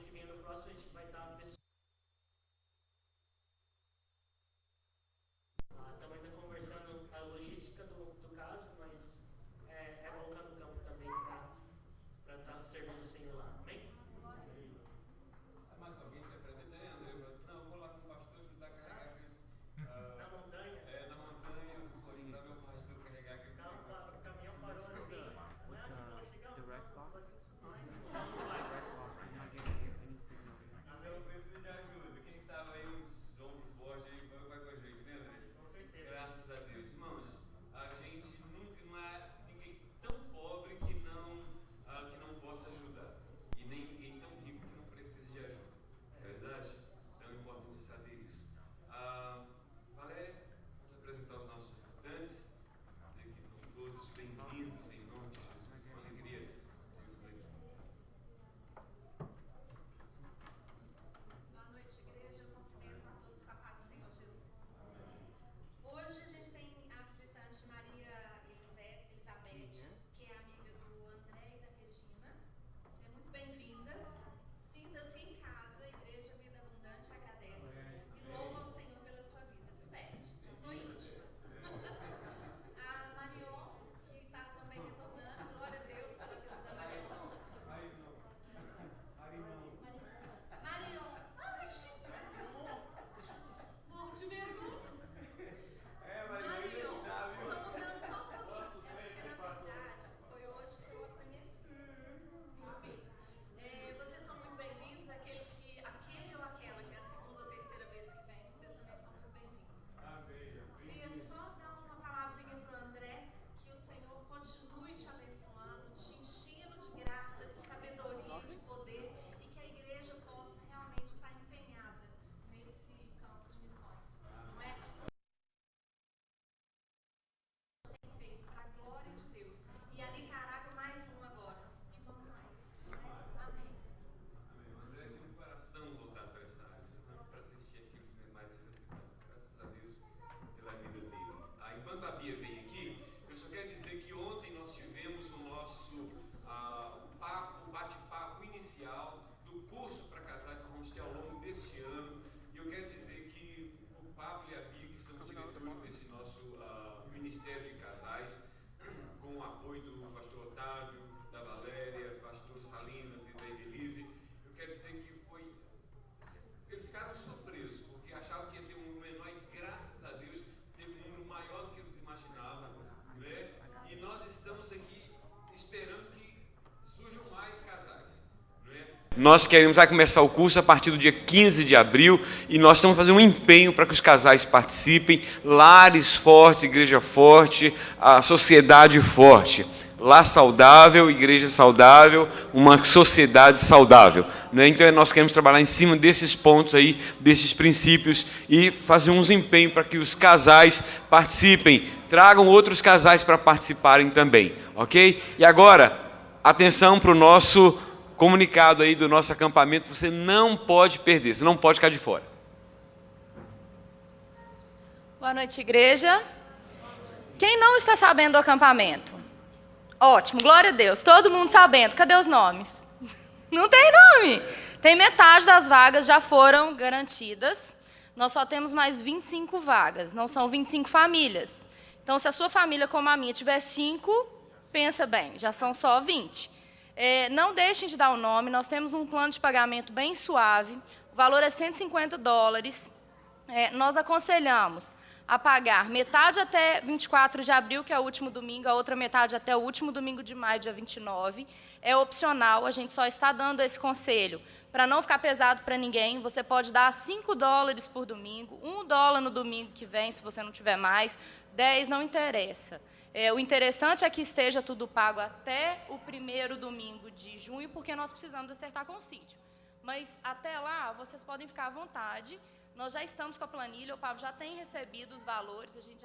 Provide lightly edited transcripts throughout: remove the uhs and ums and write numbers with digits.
mês que vem, no próximo, a gente vai estar pessoal. Estamos ainda conversando a logística do caso, mas é bom estar no campo também para estar servindo o Senhor lá. Amém? Mais alguém se apresenta aí, André? Não, eu vou lá com o pastor ajudar a carregar aqueles. Na montanha? Na montanha, eu vou ajudar meu pastor a carregar aqueles. O caminhão parou assim. Não precisa de ajuda. Quem estava aí, os ombros fortes aí, vai com a gente, né, André? Com certeza. Graças a Deus. Irmãos, a gente nunca, não há ninguém tão pobre que não possa ajudar. E nem ninguém tão rico que não precise de ajuda. É verdade? Então é importante saber isso. Valéria, vamos apresentar os nossos visitantes. Dizer que estão todos bem-vindos em nome de Jesus. Uma alegria tê-los aqui. Boa noite, igreja. Eu cumprimento a todos com a paz do Senhor Jesus. Hoje a gente tem a visitante Maria Elizabeth, que é amiga do André e da Regina. Seja muito bem-vinda. Sinta-se em casa. A Igreja Vida Abundante agradece e louva ao Senhor pela sua vida, viu, Beth? Já estou íntima. A Marion, que está também retornando. Glória a Deus pela vida da Marion. Marion. Ai, gente. Morro de vergonha. Marion, tô mudando só um pouquinho. É porque, na verdade, foi hoje que eu a conheci. Enfim, vocês são muito bem-vindos. Aquele ou aquela que é a segunda ou terceira vez que vem, vocês também são muito bem-vindos. Queria só dar uma palavrinha pro André, que o Senhor continue te abençoando, te enchendo de graça, de sabedoria, de poder, e que a igreja possa realmente estar empenhada nesse campo de missões. Não é? Tem feito para a glória de Deus. E a Nicarágua mais um agora. E vamos mais. Amém. Mas é um coração voltado para essa área, para assistir aqui os mais necessitados. Graças a Deus pela vida dele. Enquanto a Bia vem aqui, eu só quero dizer que ontem nós tivemos o nosso bate-papo inicial do curso para casais que nós vamos ter ao longo deste ano. E eu quero dizer que o Pablo e a Bia, que são os diretores desse nosso Ministério de Casais, com o apoio do pastor Otávio, da Valéria, pastor Salinas e da Evelise, eu quero dizer que eles ficaram surpresos, porque achavam que ia ter um número menor e graças a Deus teve um número maior do que eles imaginavam, né? E nós estamos aqui esperando que surjam mais casais, né? Nós vai começar o curso a partir do dia 15 de abril e nós estamos fazendo um empenho para que os casais participem, lares fortes, igreja forte, a sociedade forte. Lar saudável, igreja saudável, uma sociedade saudável, né? Então nós queremos trabalhar em cima desses pontos aí, desses princípios e fazer uns empenhos para que os casais participem, tragam outros casais para participarem também, ok? E agora, atenção para o nosso comunicado aí do nosso acampamento, você não pode perder, você não pode ficar de fora. Boa noite, igreja. Quem não está sabendo do acampamento? Ótimo, glória a Deus. Todo mundo sabendo. Cadê os nomes? Não tem nome. Tem metade das vagas já foram garantidas. Nós só temos mais 25 vagas. Não são 25 famílias. Então, se a sua família, como a minha, tiver 5, pensa bem, já são só 20. Não deixem de dar o nome. Nós temos um plano de pagamento bem suave. O valor é $150. Nós aconselhamos a pagar metade até 24 de abril, que é o último domingo, a outra metade até o último domingo de maio, dia 29. É opcional, a gente só está dando esse conselho para não ficar pesado para ninguém. Você pode dar $5 por domingo, $1 no domingo que vem, se você não tiver mais, 10 não interessa. O interessante é que esteja tudo pago até o primeiro domingo de junho, porque nós precisamos acertar com o sítio. Mas até lá, vocês podem ficar à vontade. Nós já estamos com a planilha, o Pablo já tem recebido os valores, a gente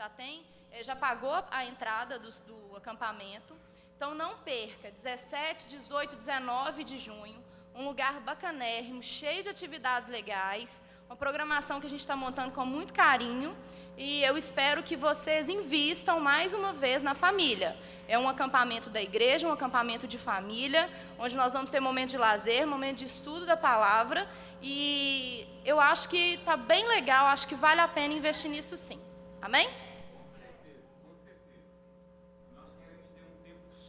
já pagou a entrada do acampamento. Então, não perca, 17, 18, 19 de junho, um lugar bacanérrimo, cheio de atividades legais, Uma programação que a gente está montando com muito carinho e eu espero que vocês invistam mais uma vez na família. É um acampamento da igreja, um acampamento de família, onde nós vamos ter momento de lazer, momento de estudo da palavra e eu acho que está bem legal, acho que vale a pena investir nisso sim. Amém?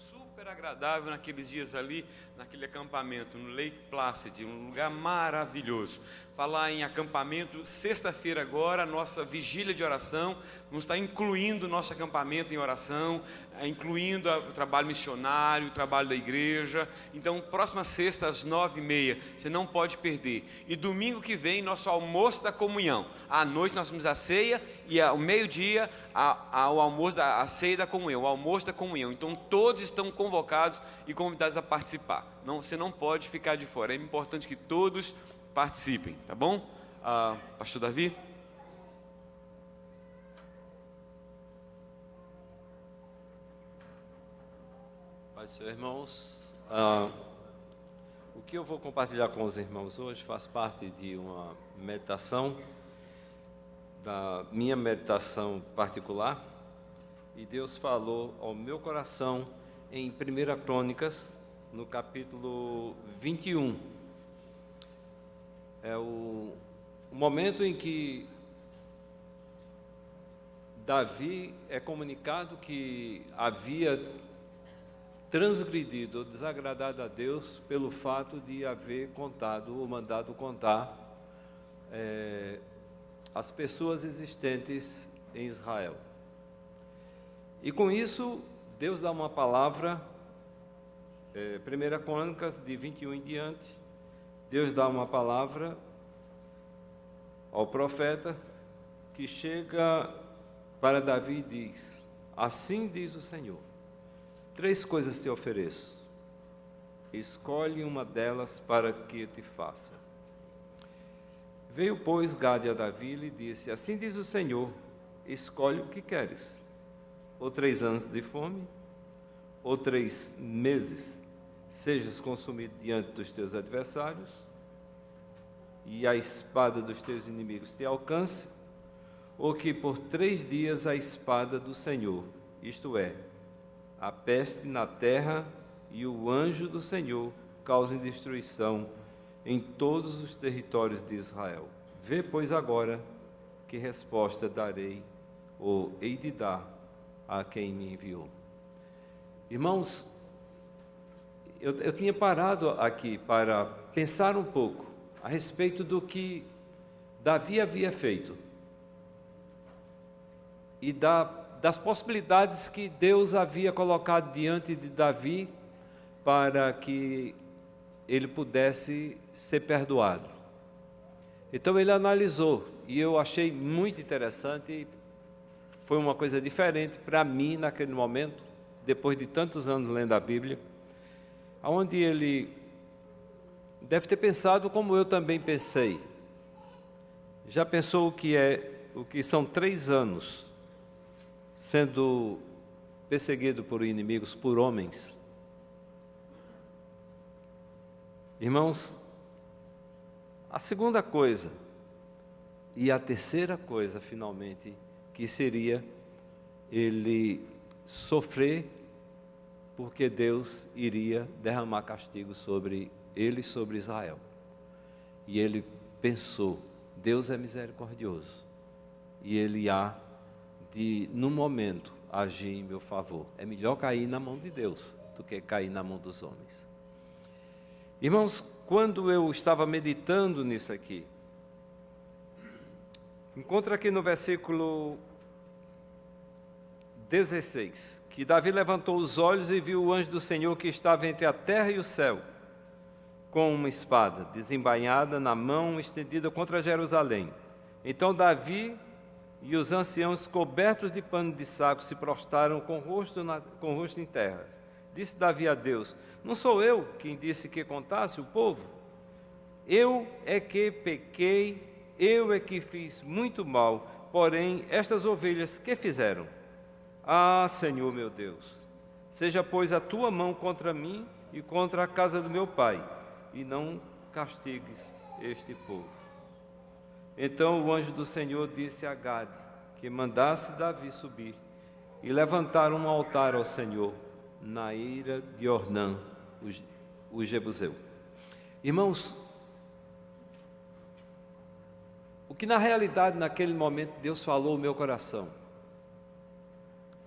Super agradável naqueles dias ali, naquele acampamento, no Lake Placid, um lugar maravilhoso. Falar em acampamento, sexta-feira agora, a nossa vigília de oração, vamos estar incluindo o nosso acampamento em oração, incluindo o trabalho missionário, o trabalho da igreja. Então, próxima sexta, às 9h30, você não pode perder. E domingo que vem, nosso almoço da comunhão. À noite nós temos a ceia e ao meio-dia, o almoço, a ceia da comunhão, o almoço da comunhão. Então, todos estão convocados e convidados a participar. Não, você não pode ficar de fora. É importante que todos participem, tá bom? Pastor Davi? Paz do Senhor, irmãos. O que eu vou compartilhar com os irmãos hoje faz parte de uma meditação, da minha meditação particular, e Deus falou ao meu coração em 1 Crônicas, no capítulo 21. É o momento em que Davi é comunicado que havia transgredido ou desagradado a Deus pelo fato de haver contado ou mandado contar as pessoas existentes em Israel. E com isso, Deus dá uma palavra, 1 Crônicas de 21 em diante, Deus dá uma palavra ao profeta que chega para Davi e diz: assim diz o Senhor, 3 coisas te ofereço, escolhe uma delas para que te faça. Veio, pois, Gade a Davi e lhe disse: assim diz o Senhor, escolhe o que queres, ou 3 anos de fome, ou 3 meses, sejas consumido diante dos teus adversários, e a espada dos teus inimigos te alcance, ou que por 3 dias a espada do Senhor, isto é, a peste na terra e o anjo do Senhor causem destruição em todos os territórios de Israel. Vê, pois, agora que resposta darei, ou hei de dar a quem me enviou. Irmãos, eu tinha parado aqui para pensar um pouco a respeito do que Davi havia feito e das possibilidades que Deus havia colocado diante de Davi para que ele pudesse ser perdoado. Então ele analisou, e eu achei muito interessante, foi uma coisa diferente para mim naquele momento, depois de tantos anos lendo a Bíblia, onde ele deve ter pensado como eu também pensei. Já pensou o que são 3 anos sendo perseguido por inimigos, por homens? Irmãos, a segunda coisa e a terceira coisa, finalmente, que seria ele sofrer porque Deus iria derramar castigo sobre ele e sobre Israel. E ele pensou: Deus é misericordioso e ele há de, no momento, agir em meu favor. É melhor cair na mão de Deus do que cair na mão dos homens. Irmãos, quando eu estava meditando nisso aqui, encontra aqui no versículo 16, que Davi levantou os olhos e viu o anjo do Senhor que estava entre a terra e o céu, com uma espada desembainhada na mão, estendida contra Jerusalém. Então Davi e os anciãos, cobertos de pano de saco, se prostraram com o rosto em terra. Disse Davi a Deus: não sou eu quem disse que contasse o povo? Eu é que pequei, eu é que fiz muito mal, porém estas ovelhas que fizeram? Ah, Senhor meu Deus, seja pois a tua mão contra mim e contra a casa do meu pai, e não castigues este povo. Então o anjo do Senhor disse a Gade que mandasse Davi subir e levantar um altar ao Senhor na ira de Ornã, o Jebuseu. Irmãos, o que na realidade naquele momento Deus falou ao meu coração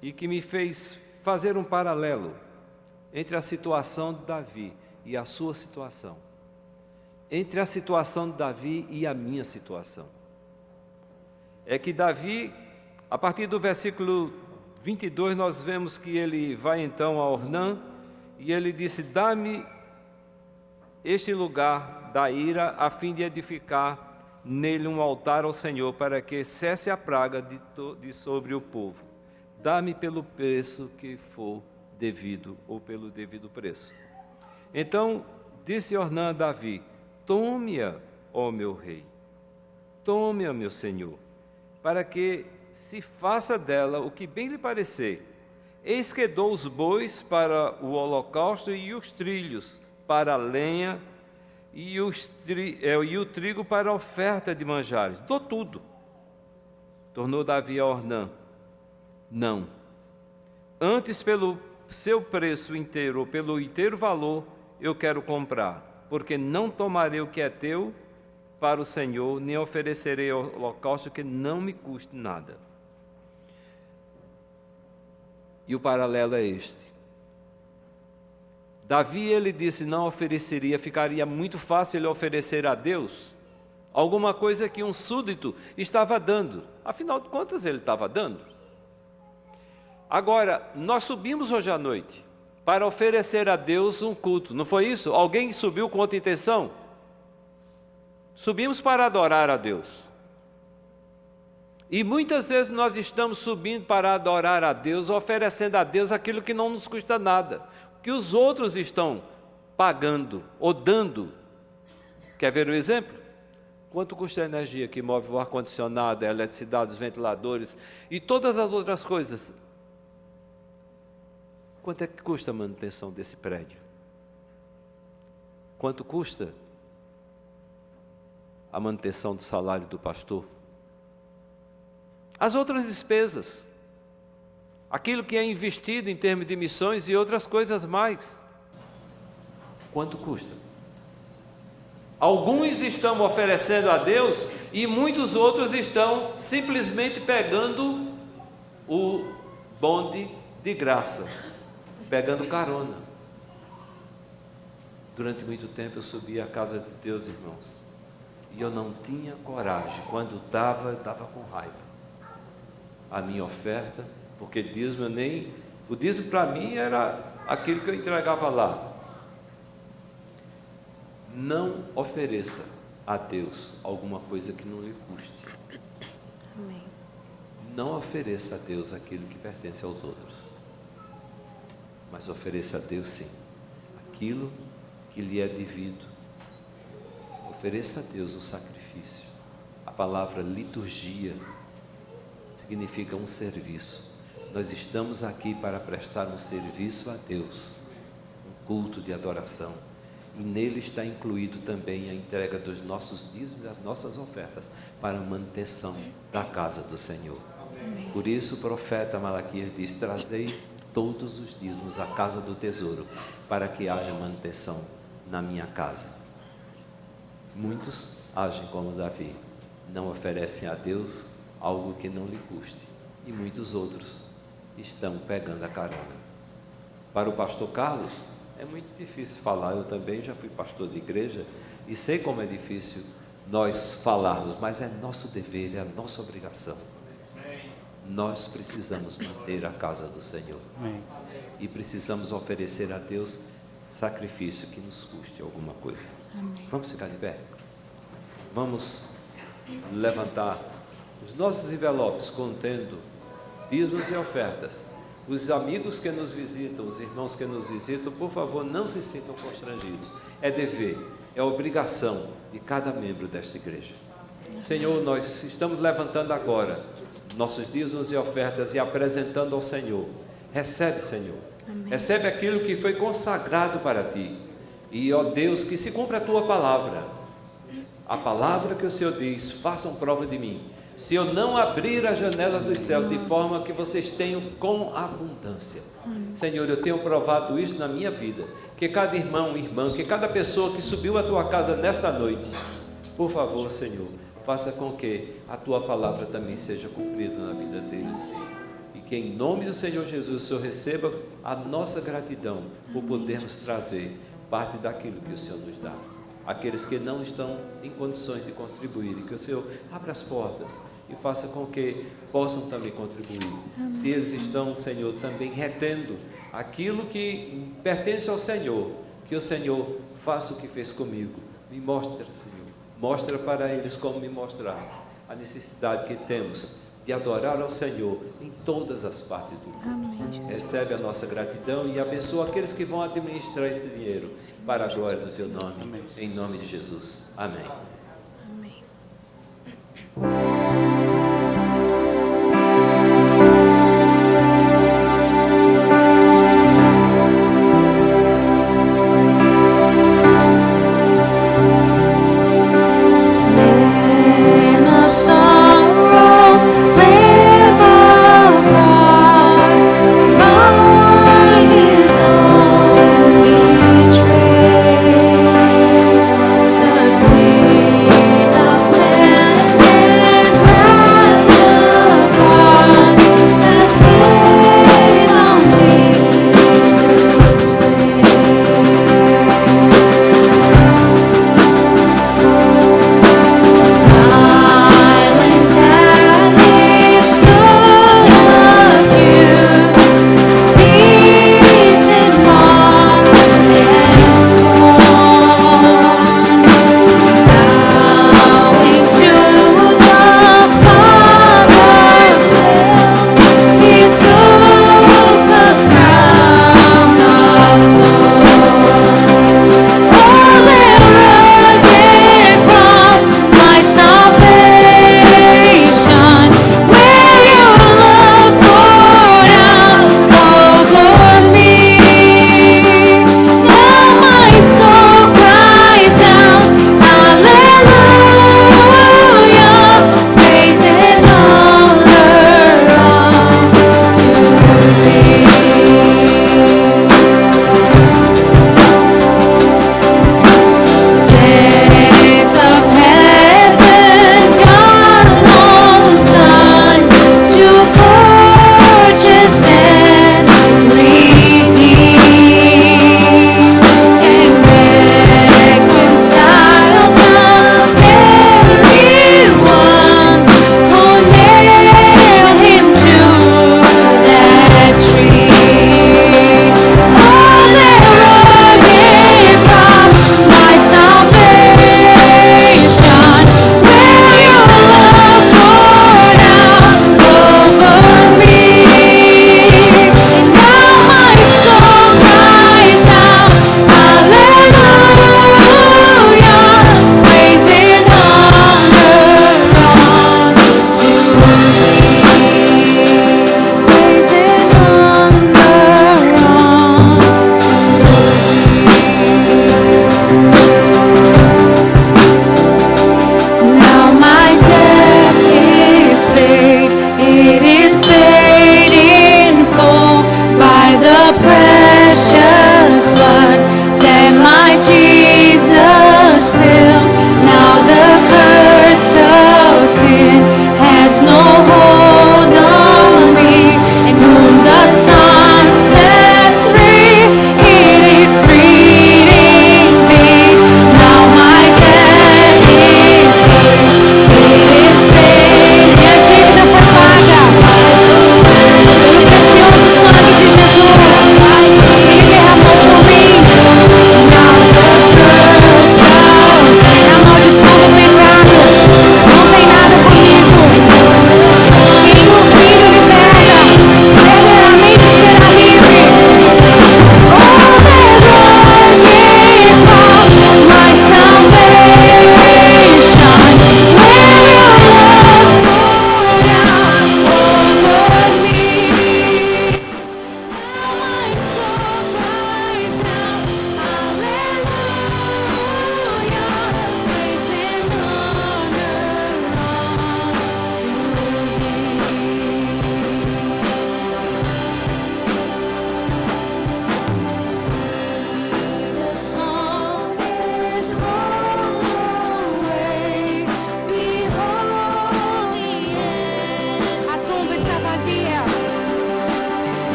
e que me fez fazer um paralelo entre a situação de Davi e a sua situação, entre a situação de Davi e a minha situação, é que Davi, a partir do versículo 22, nós vemos que ele vai então a Ornã e ele disse: dá-me este lugar da ira, a fim de edificar nele um altar ao Senhor, para que cesse a praga de sobre o povo. Dá-me pelo preço que for devido, ou pelo devido preço. Então disse Ornã a Davi: tome-a, ó meu rei, tome-a, meu senhor, para que se faça dela o que bem lhe parecer. Eis que dou os bois para o holocausto e os trilhos para a lenha e o trigo para a oferta de manjares. Dou tudo. Tornou Davi a Ornã: não, antes pelo seu preço inteiro, ou pelo inteiro valor, eu quero comprar, porque não tomarei o que é teu para o Senhor, nem oferecerei holocausto que não me custe nada. E o paralelo é este. Davi, ele disse, não ofereceria, ficaria muito fácil ele oferecer a Deus alguma coisa que um súdito estava dando. Afinal de contas, ele estava dando. Agora, nós subimos hoje à noite para oferecer a Deus um culto, não foi isso? Alguém subiu com outra intenção? Subimos para adorar a Deus. E muitas vezes nós estamos subindo para adorar a Deus, oferecendo a Deus aquilo que não nos custa nada, que os outros estão pagando ou dando. Quer ver um exemplo? Quanto custa a energia que move o ar-condicionado, a eletricidade, os ventiladores e todas as outras coisas? Quanto é que custa a manutenção desse prédio? Quanto custa a manutenção do salário do pastor? As outras despesas, aquilo que é investido em termos de missões e outras coisas mais. Quanto custa? Alguns estão oferecendo a Deus e muitos outros estão simplesmente pegando o bonde de graça, pegando carona. Durante muito tempo eu subi à casa de Deus, irmãos, e eu não tinha coragem. Quando estava, eu estava com raiva. A minha oferta, porque dízimo o dízimo para mim era aquilo que eu entregava lá. Não ofereça a Deus alguma coisa que não lhe custe. Amém. Não ofereça a Deus aquilo que pertence aos outros, mas ofereça a Deus sim aquilo que lhe é devido. Ofereça a Deus o sacrifício. A palavra liturgia significa um serviço. Nós estamos aqui para prestar um serviço a Deus, um culto de adoração, e nele está incluído também a entrega dos nossos dízimos, das nossas ofertas, para a manutenção da casa do Senhor. Amém. Por isso o profeta Malaquias diz: trazei todos os dízimos à casa do tesouro, para que haja manutenção na minha casa. Muitos agem como Davi, não oferecem a Deus algo que não lhe custe, e muitos outros estão pegando a carona. Para o pastor Carlos é muito difícil falar. Eu também já fui pastor de igreja e sei como é difícil nós falarmos, mas é nosso dever, é a nossa obrigação. Nós precisamos manter a casa do Senhor. E precisamos oferecer a Deus sacrifício que nos custe alguma coisa. Vamos ficar de pé? Vamos levantar os nossos envelopes contendo dízimos e ofertas. Os amigos que nos visitam, os irmãos que nos visitam, por favor, não se sintam constrangidos. É dever, é obrigação de cada membro desta igreja. Senhor, nós estamos levantando agora nossos dízimos e ofertas e apresentando ao Senhor. Recebe, Senhor. Amém. Recebe aquilo que foi consagrado para Ti. E, ó Deus, que se cumpra a Tua palavra. A palavra que o Senhor diz, façam prova de mim. Se eu não abrir a janela dos céus de forma que vocês tenham com abundância. Senhor, eu tenho provado isso na minha vida. Que cada irmão, irmã, que cada pessoa que subiu à tua casa nesta noite, por favor, Senhor, faça com que a tua palavra também seja cumprida na vida deles. E que em nome do Senhor Jesus, o Senhor receba a nossa gratidão por podermos trazer parte daquilo que o Senhor nos dá. Aqueles que não estão em condições de contribuir, que o Senhor abra as portas e faça com que possam também contribuir. Se eles estão, Senhor, também retendo aquilo que pertence ao Senhor, que o Senhor faça o que fez comigo. Me mostra, Senhor, mostra para eles como me mostrar a necessidade que temos de adorar ao Senhor em todas as partes do mundo. Amém. Recebe a nossa gratidão e abençoa aqueles que vão administrar esse dinheiro para a glória do teu nome. Amém. Em nome de Jesus. Amém. The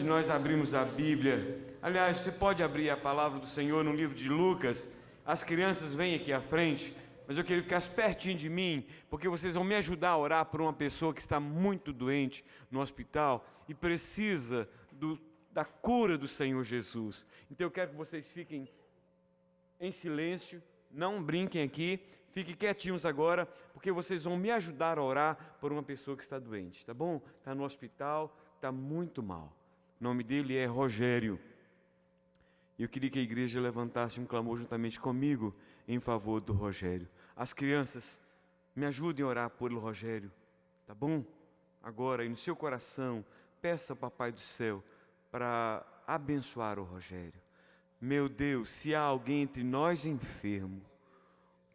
de nós abrirmos a Bíblia, aliás, você pode abrir a palavra do Senhor no livro de Lucas. As crianças vêm aqui à frente, mas eu queria ficar pertinho de mim, porque vocês vão me ajudar a orar por uma pessoa que está muito doente no hospital e precisa da cura do Senhor Jesus. Então eu quero que vocês fiquem em silêncio, não brinquem aqui, fiquem quietinhos agora, porque vocês vão me ajudar a orar por uma pessoa que está doente, tá bom? Está no hospital, está muito mal. O nome dele é Rogério. E eu queria que a igreja levantasse um clamor juntamente comigo em favor do Rogério. As crianças, me ajudem a orar pelo Rogério, tá bom? Agora, aí no seu coração, peça ao Papai do Céu para abençoar o Rogério. Meu Deus, se há alguém entre nós enfermo,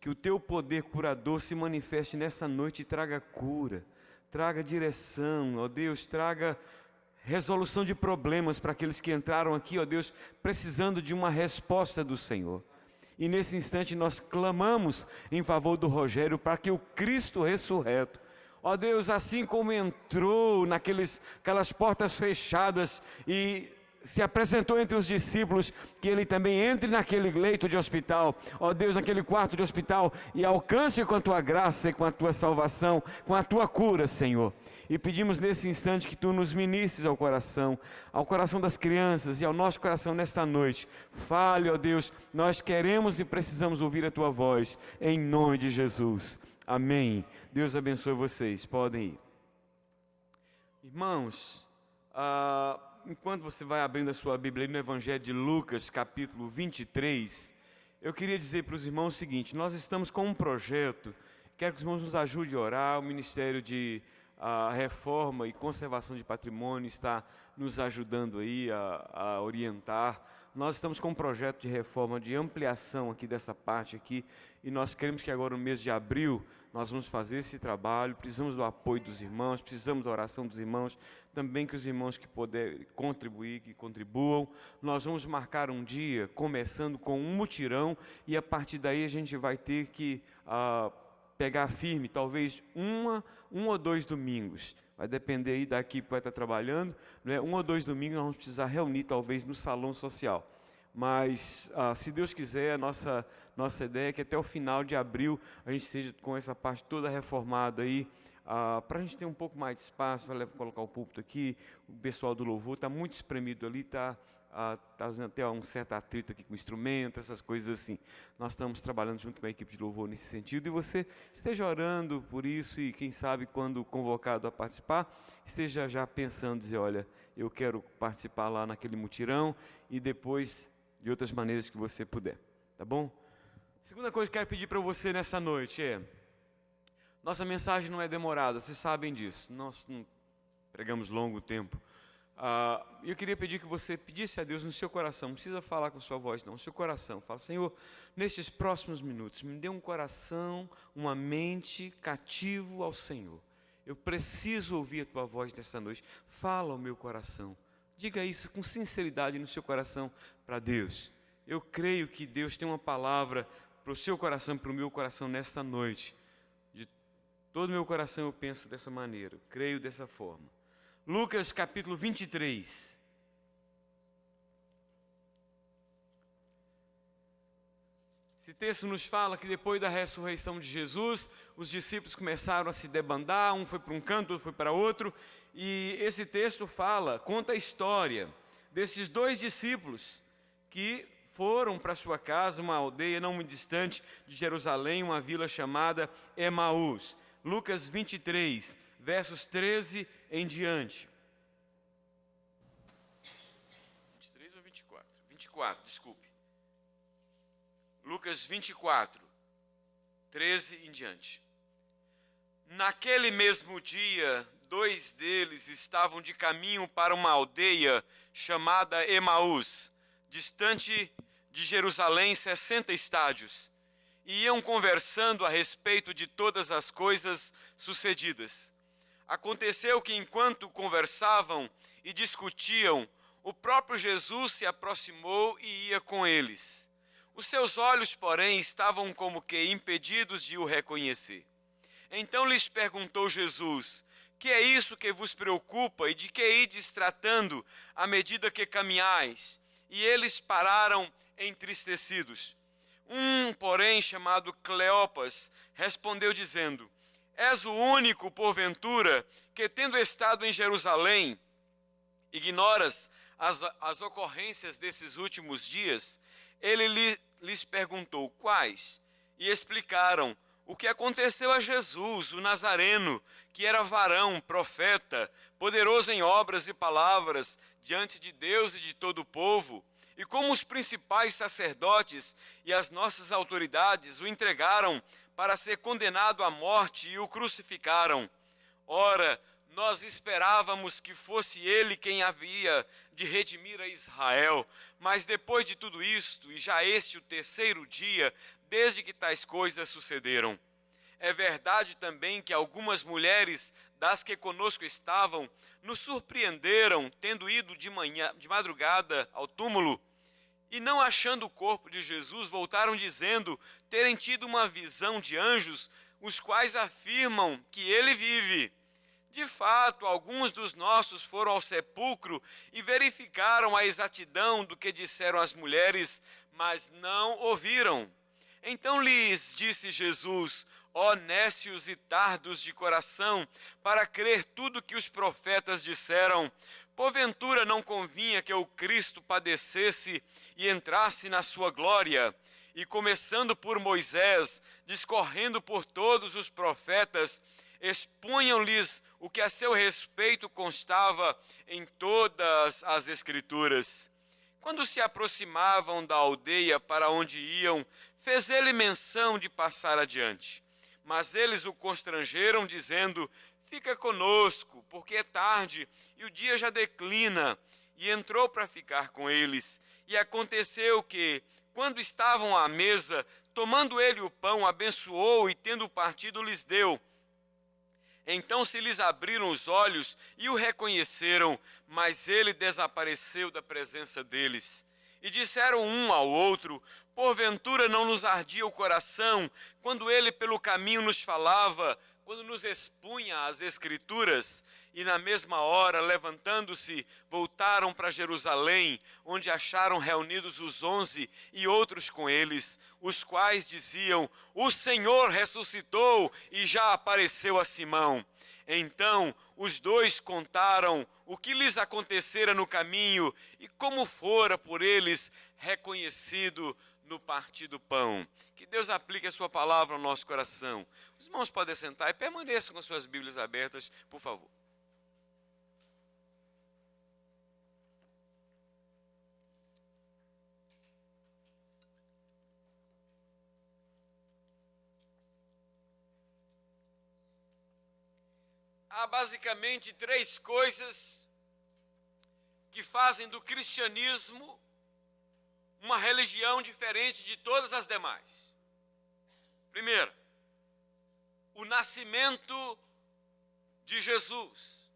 que o teu poder curador se manifeste nessa noite e traga cura, traga direção, ó Deus, traga resolução de problemas para aqueles que entraram aqui, ó Deus, precisando de uma resposta do Senhor. E nesse instante nós clamamos em favor do Rogério para que o Cristo ressurreto, ó Deus, assim como entrou aquelas portas fechadas e se apresentou entre os discípulos, que ele também entre naquele leito de hospital, ó Deus, naquele quarto de hospital, e alcance com a tua graça e com a tua salvação, com a tua cura, Senhor. E pedimos nesse instante que tu nos ministres ao coração das crianças e ao nosso coração nesta noite. Fale, ó Deus, nós queremos e precisamos ouvir a tua voz, em nome de Jesus. Amém. Deus abençoe vocês, podem ir. Irmãos, enquanto você vai abrindo a sua Bíblia aí no Evangelho de Lucas, capítulo 23, eu queria dizer para os irmãos o seguinte: nós estamos com um projeto, quero que os irmãos nos ajudem a orar, o Ministério de Reforma e Conservação de Patrimônio está nos ajudando aí a orientar. Nós estamos com um projeto de reforma, de ampliação aqui dessa parte aqui, e nós queremos que agora no mês de abril nós vamos fazer esse trabalho. Precisamos do apoio dos irmãos, precisamos da oração dos irmãos, também que os irmãos que puderem contribuir, que contribuam. Nós vamos marcar um dia, começando com um mutirão, e a partir daí a gente vai ter que pegar firme, talvez um ou dois domingos. Vai depender aí daqui que vai estar trabalhando, né? 1 ou 2 domingos nós vamos precisar reunir talvez no salão social. Mas, se Deus quiser, a nossa ideia é que até o final de abril a gente esteja com essa parte toda reformada aí, para a gente ter um pouco mais de espaço, vai colocar o púlpito aqui. O pessoal do louvor está muito espremido ali, está fazendo até um certo atrito aqui com o instrumento, essas coisas assim. Nós estamos trabalhando junto com a equipe de louvor nesse sentido, e você esteja orando por isso, e quem sabe quando convocado a participar, esteja já pensando, dizer, olha, eu quero participar lá naquele mutirão, e depois de outras maneiras que você puder, tá bom? Segunda coisa que eu quero pedir para você nessa noite é, nossa mensagem não é demorada, vocês sabem disso, nós não pregamos longo tempo. Eu queria pedir que você pedisse a Deus no seu coração, não precisa falar com sua voz não, no seu coração, fala: Senhor, nestes próximos minutos, me dê um coração, uma mente cativo ao Senhor. Eu preciso ouvir a tua voz nessa noite, fala ao meu coração. Diga isso com sinceridade no seu coração para Deus. Eu creio que Deus tem uma palavra para o seu coração e para o meu coração nesta noite. De todo o meu coração eu penso dessa maneira, eu creio dessa forma. Lucas capítulo 23. Esse texto nos fala que depois da ressurreição de Jesus, os discípulos começaram a se debandar, um foi para um canto, outro foi para outro, e esse texto conta a história desses 2 discípulos que foram para sua casa, uma aldeia não muito distante de Jerusalém, uma vila chamada Emaús. Lucas 23, versos 13 em diante. 23 ou 24? 24, desculpe. Lucas 24, 13 em diante. Naquele mesmo dia, 2 deles estavam de caminho para uma aldeia chamada Emaús, distante de Jerusalém 60 estádios, e iam conversando a respeito de todas as coisas sucedidas. Aconteceu que, enquanto conversavam e discutiam, o próprio Jesus se aproximou e ia com eles. Os seus olhos, porém, estavam como que impedidos de o reconhecer. Então lhes perguntou Jesus: Que é isso que vos preocupa, e de que ides tratando à medida que caminhais? E eles pararam entristecidos. Porém, chamado Cleopas, respondeu dizendo: És o único, porventura, que tendo estado em Jerusalém, ignoras as ocorrências desses últimos dias? Ele lhes perguntou: quais? E explicaram o que aconteceu a Jesus, o Nazareno, que era varão, profeta, poderoso em obras e palavras, diante de Deus e de todo o povo, e como os principais sacerdotes e as nossas autoridades o entregaram para ser condenado à morte e o crucificaram. Ora, nós esperávamos que fosse ele quem havia de redimir a Israel, mas depois de tudo isto, e já este o terceiro dia, desde que tais coisas sucederam. É verdade também que algumas mulheres das que conosco estavam nos surpreenderam, tendo ido de madrugada ao túmulo, e não achando o corpo de Jesus, voltaram dizendo terem tido uma visão de anjos, os quais afirmam que ele vive. De fato, alguns dos nossos foram ao sepulcro e verificaram a exatidão do que disseram as mulheres, mas não ouviram. Então lhes disse Jesus: ó nécios e tardos de coração, para crer tudo que os profetas disseram, porventura não convinha que o Cristo padecesse e entrasse na sua glória? E começando por Moisés, discorrendo por todos os profetas, expunham-lhes o que a seu respeito constava em todas as Escrituras. Quando se aproximavam da aldeia para onde iam, fez ele menção de passar adiante. Mas eles o constrangeram, dizendo: fica conosco, porque é tarde e o dia já declina. E entrou para ficar com eles. E aconteceu que, quando estavam à mesa, tomando ele o pão, abençoou e, tendo partido, lhes deu. Então se lhes abriram os olhos e o reconheceram, mas ele desapareceu da presença deles. E disseram um ao outro: porventura não nos ardia o coração, quando ele pelo caminho nos falava, quando nos expunha as Escrituras? E na mesma hora, levantando-se, voltaram para Jerusalém, onde acharam reunidos os 11 e outros com eles, os quais diziam: o Senhor ressuscitou e já apareceu a Simão. Então os dois contaram o que lhes acontecera no caminho e como fora por eles reconhecido no partir do pão. Que Deus aplique a sua palavra ao nosso coração. Os irmãos podem sentar e permaneçam com suas Bíblias abertas, por favor. Há basicamente três coisas que fazem do cristianismo uma religião diferente de todas as demais. Primeiro, o nascimento de Jesus.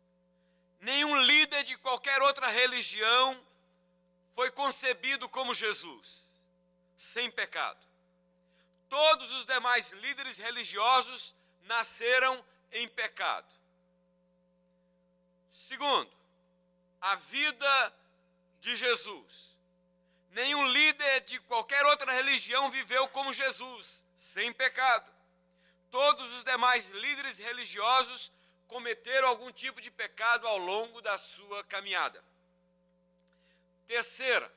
Nenhum líder de qualquer outra religião foi concebido como Jesus, sem pecado. Todos os demais líderes religiosos nasceram em pecado. Segundo, a vida de Jesus. Nenhum líder de qualquer outra religião viveu como Jesus, sem pecado. Todos os demais líderes religiosos cometeram algum tipo de pecado ao longo da sua caminhada. Terceira,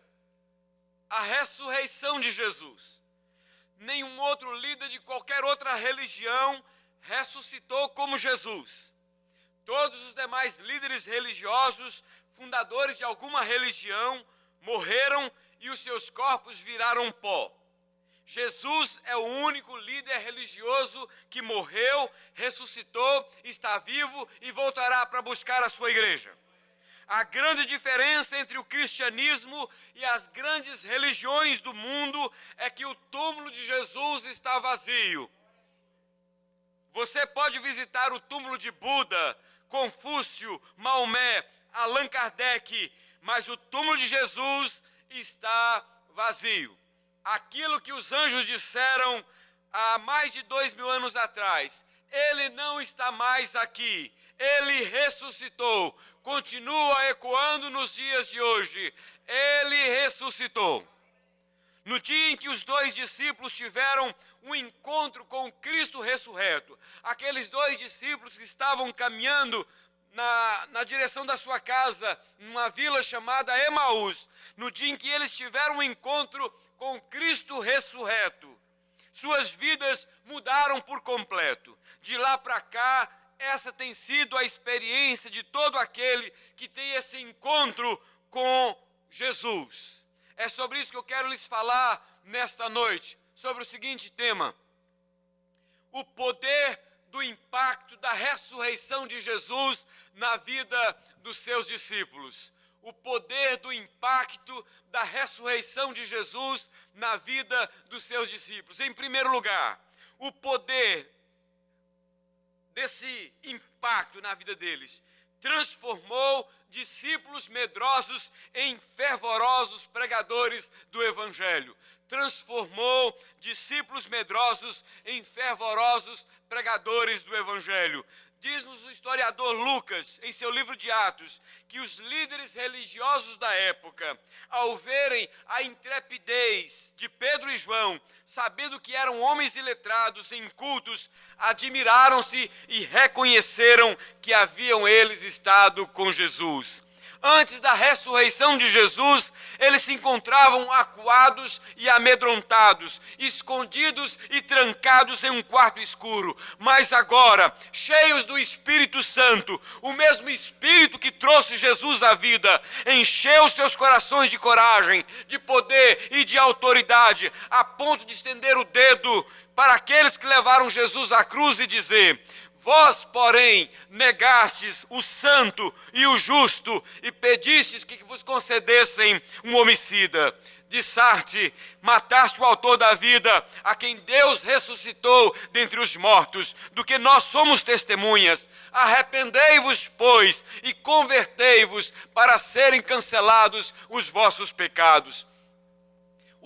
a ressurreição de Jesus. Nenhum outro líder de qualquer outra religião ressuscitou como Jesus. Todos os demais líderes religiosos, fundadores de alguma religião, morreram e os seus corpos viraram pó. Jesus é o único líder religioso que morreu, ressuscitou, está vivo e voltará para buscar a sua igreja. A grande diferença entre o cristianismo e as grandes religiões do mundo é que o túmulo de Jesus está vazio. Você pode visitar o túmulo de Buda, Confúcio, Maomé, Allan Kardec, mas o túmulo de Jesus está vazio. Aquilo que os anjos disseram há mais de 2000 anos atrás: ele não está mais aqui. Ele ressuscitou. Continua ecoando nos dias de hoje. Ele ressuscitou. No dia em que os dois discípulos tiveram um encontro com Cristo ressurreto, aqueles dois discípulos que estavam caminhando na direção da sua casa, numa vila chamada Emaús, no dia em que eles tiveram um encontro com Cristo ressurreto, suas vidas mudaram por completo. De lá para cá, essa tem sido a experiência de todo aquele que tem esse encontro com Jesus. É sobre isso que eu quero lhes falar nesta noite, sobre o seguinte tema: o poder do impacto da ressurreição de Jesus na vida dos seus discípulos. O poder do impacto da ressurreição de Jesus na vida dos seus discípulos. Em primeiro lugar, o poder desse impacto na vida deles transformou discípulos medrosos em fervorosos pregadores do Evangelho. Transformou discípulos medrosos em fervorosos pregadores do Evangelho. Diz-nos o historiador Lucas, em seu livro de Atos, que os líderes religiosos da época, ao verem a intrepidez de Pedro e João, sabendo que eram homens iletrados, incultos, admiraram-se e reconheceram que haviam eles estado com Jesus. Antes da ressurreição de Jesus, eles se encontravam acuados e amedrontados, escondidos e trancados em um quarto escuro. Mas agora, cheios do Espírito Santo, o mesmo Espírito que trouxe Jesus à vida, encheu seus corações de coragem, de poder e de autoridade, a ponto de estender o dedo para aqueles que levaram Jesus à cruz e dizer: vós, porém, negastes o santo e o justo e pedistes que vos concedessem um homicida. Dissarte, mataste o autor da vida, a quem Deus ressuscitou dentre os mortos, do que nós somos testemunhas. Arrependei-vos, pois, e convertei-vos para serem cancelados os vossos pecados.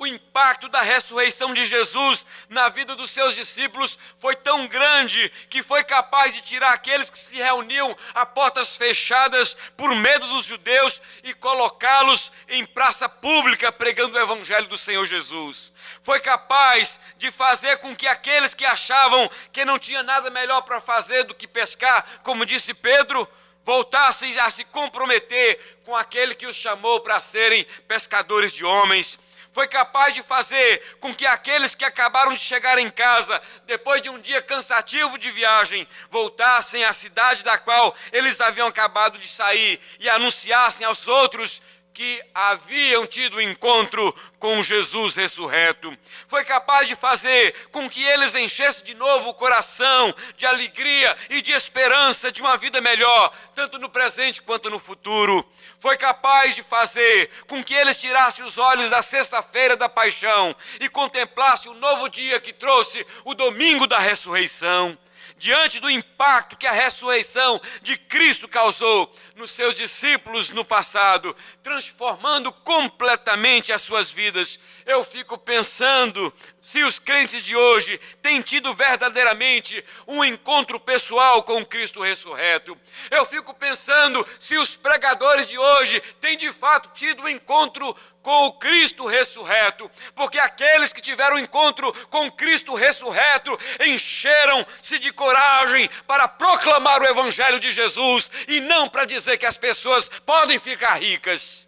O impacto da ressurreição de Jesus na vida dos seus discípulos foi tão grande que foi capaz de tirar aqueles que se reuniam a portas fechadas por medo dos judeus e colocá-los em praça pública pregando o evangelho do Senhor Jesus. Foi capaz de fazer com que aqueles que achavam que não tinha nada melhor para fazer do que pescar, como disse Pedro, voltassem a se comprometer com aquele que os chamou para serem pescadores de homens. Foi capaz de fazer com que aqueles que acabaram de chegar em casa, depois de um dia cansativo de viagem, voltassem à cidade da qual eles haviam acabado de sair e anunciassem aos outros que haviam tido encontro com Jesus ressurreto. Foi capaz de fazer com que eles enchessem de novo o coração de alegria e de esperança de uma vida melhor, tanto no presente quanto no futuro. Foi capaz de fazer com que eles tirassem os olhos da sexta-feira da paixão e contemplassem o novo dia que trouxe o domingo da ressurreição. Diante do impacto que a ressurreição de Cristo causou nos seus discípulos no passado, transformando completamente as suas vidas, eu fico pensando se os crentes de hoje têm tido verdadeiramente um encontro pessoal com Cristo ressurreto. Eu fico pensando se os pregadores de hoje têm de fato tido um encontro com o Cristo ressurreto, porque aqueles que tiveram encontro com Cristo ressurreto encheram-se de coragem para proclamar o Evangelho de Jesus e não para dizer que as pessoas podem ficar ricas.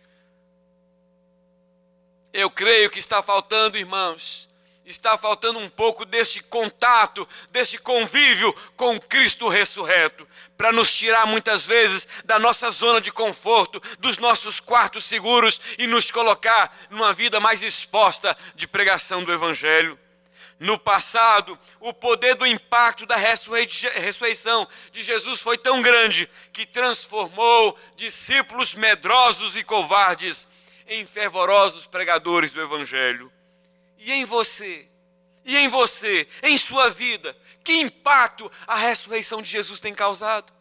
Eu creio que está faltando, irmãos, está faltando um pouco deste contato, deste convívio com Cristo ressurreto, para nos tirar muitas vezes da nossa zona de conforto, dos nossos quartos seguros e nos colocar numa vida mais exposta de pregação do Evangelho. No passado, o poder do impacto da ressurreição de Jesus foi tão grande que transformou discípulos medrosos e covardes em fervorosos pregadores do Evangelho. E em você, em sua vida, que impacto a ressurreição de Jesus tem causado?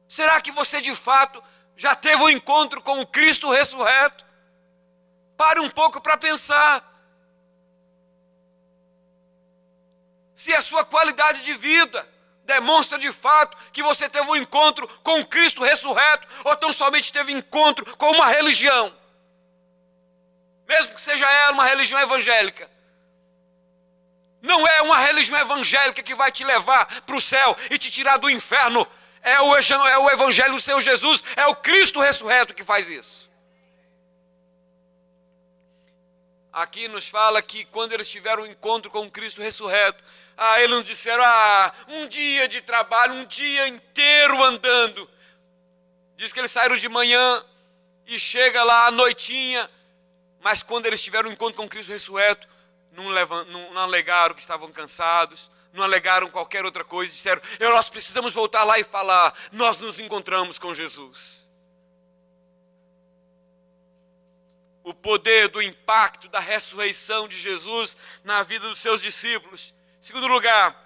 Será que você de fato já teve um encontro com o Cristo ressurreto? Pare um pouco para pensar. Se a sua qualidade de vida demonstra de fato que você teve um encontro com o Cristo ressurreto, ou tão somente teve encontro com uma religião, mesmo que seja ela uma religião evangélica. Não é uma religião evangélica que vai te levar para o céu e te tirar do inferno. É o evangelho do Senhor Jesus, é o Cristo ressurreto que faz isso. Aqui nos fala que quando eles tiveram um encontro com o Cristo ressurreto, eles nos disseram, um dia de trabalho, um dia inteiro andando. Diz que eles saíram de manhã e chega lá à noitinha, mas quando eles tiveram um encontro com o Cristo ressurreto, não alegaram que estavam cansados, não alegaram qualquer outra coisa, disseram, nós precisamos voltar lá e falar, nós nos encontramos com Jesus. O poder do impacto da ressurreição de Jesus na vida dos seus discípulos. Em segundo lugar,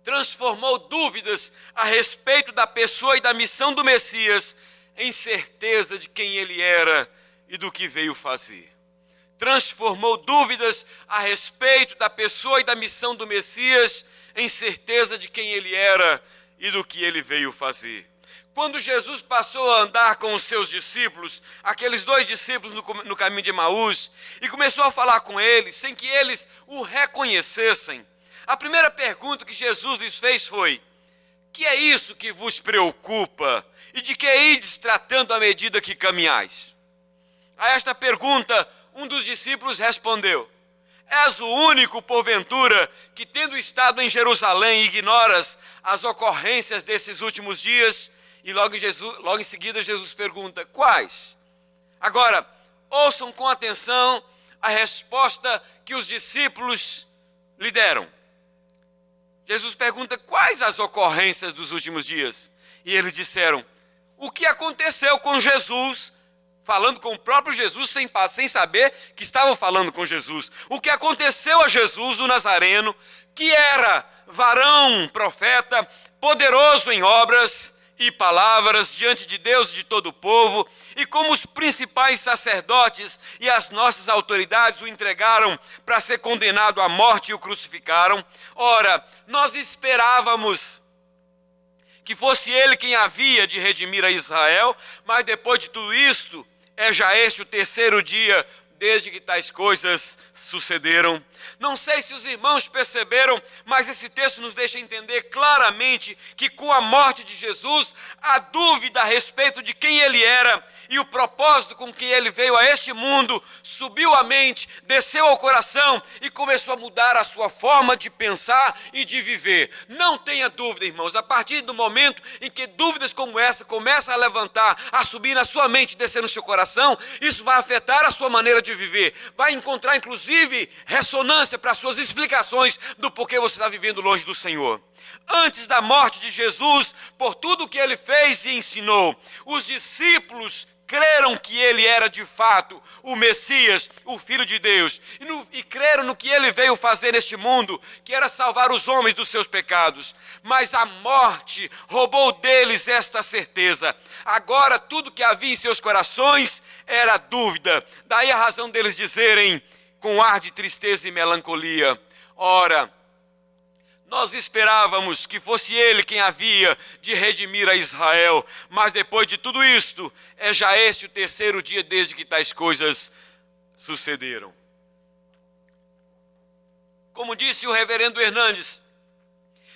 transformou dúvidas a respeito da pessoa e da missão do Messias em certeza de quem ele era e do que veio fazer. Transformou dúvidas a respeito da pessoa e da missão do Messias em certeza de quem ele era e do que ele veio fazer. Quando Jesus passou a andar com os seus discípulos, aqueles 2 discípulos no caminho de Emaús, e começou a falar com eles, sem que eles o reconhecessem, a primeira pergunta que Jesus lhes fez foi, que é isso que vos preocupa? E de que ides tratando à medida que caminhais? A esta pergunta, um dos discípulos respondeu, és o único, porventura, que tendo estado em Jerusalém, ignoras as ocorrências desses últimos dias? E logo em seguida Jesus pergunta, quais? Agora, ouçam com atenção a resposta que os discípulos lhe deram. Jesus pergunta, quais as ocorrências dos últimos dias? E eles disseram, o que aconteceu com Jesus, falando com o próprio Jesus, sem saber que estavam falando com Jesus. O que aconteceu a Jesus, o Nazareno, que era varão, profeta, poderoso em obras e palavras diante de Deus e de todo o povo, e como os principais sacerdotes e as nossas autoridades o entregaram para ser condenado à morte e o crucificaram. Ora, nós esperávamos que fosse ele quem havia de redimir a Israel, mas depois de tudo isto, é já este o 3º dia desde que tais coisas sucederam. Não sei se os irmãos perceberam, mas esse texto nos deixa entender claramente que com a morte de Jesus, a dúvida a respeito de quem ele era e o propósito com que ele veio a este mundo subiu à mente, desceu ao coração e começou a mudar a sua forma de pensar e de viver. Não tenha dúvida, irmãos, a partir do momento em que dúvidas como essa começam a levantar, a subir na sua mente e descer no seu coração, isso vai afetar a sua maneira de viver, vai encontrar inclusive ressonância para as suas explicações do porquê você está vivendo longe do Senhor. Antes da morte de Jesus, por tudo o que ele fez e ensinou, os discípulos creram que ele era de fato o Messias, o Filho de Deus, e creram no que ele veio fazer neste mundo, que era salvar os homens dos seus pecados. Mas a morte roubou deles esta certeza. Agora tudo que havia em seus corações era dúvida. Daí a razão deles dizerem, com ar de tristeza e melancolia, ora, nós esperávamos que fosse ele quem havia de redimir a Israel, mas depois de tudo isto, é já este o 3º dia desde que tais coisas sucederam. Como disse o reverendo Hernandes,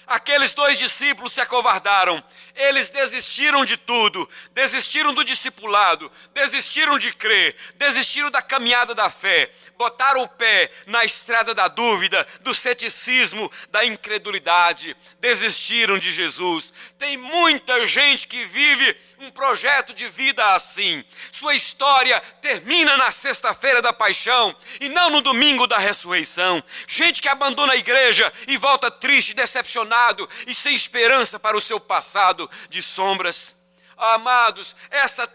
aqueles 2 discípulos se acovardaram, eles desistiram de tudo, desistiram do discipulado, desistiram de crer, desistiram da caminhada da fé, botaram o pé na estrada da dúvida, do ceticismo, da incredulidade, desistiram de Jesus. Tem muita gente que vive um projeto de vida assim. Sua história termina na sexta-feira da paixão e não no domingo da ressurreição. Gente que abandona a igreja e volta triste, decepcionado e sem esperança para o seu passado de sombras. Amados, essa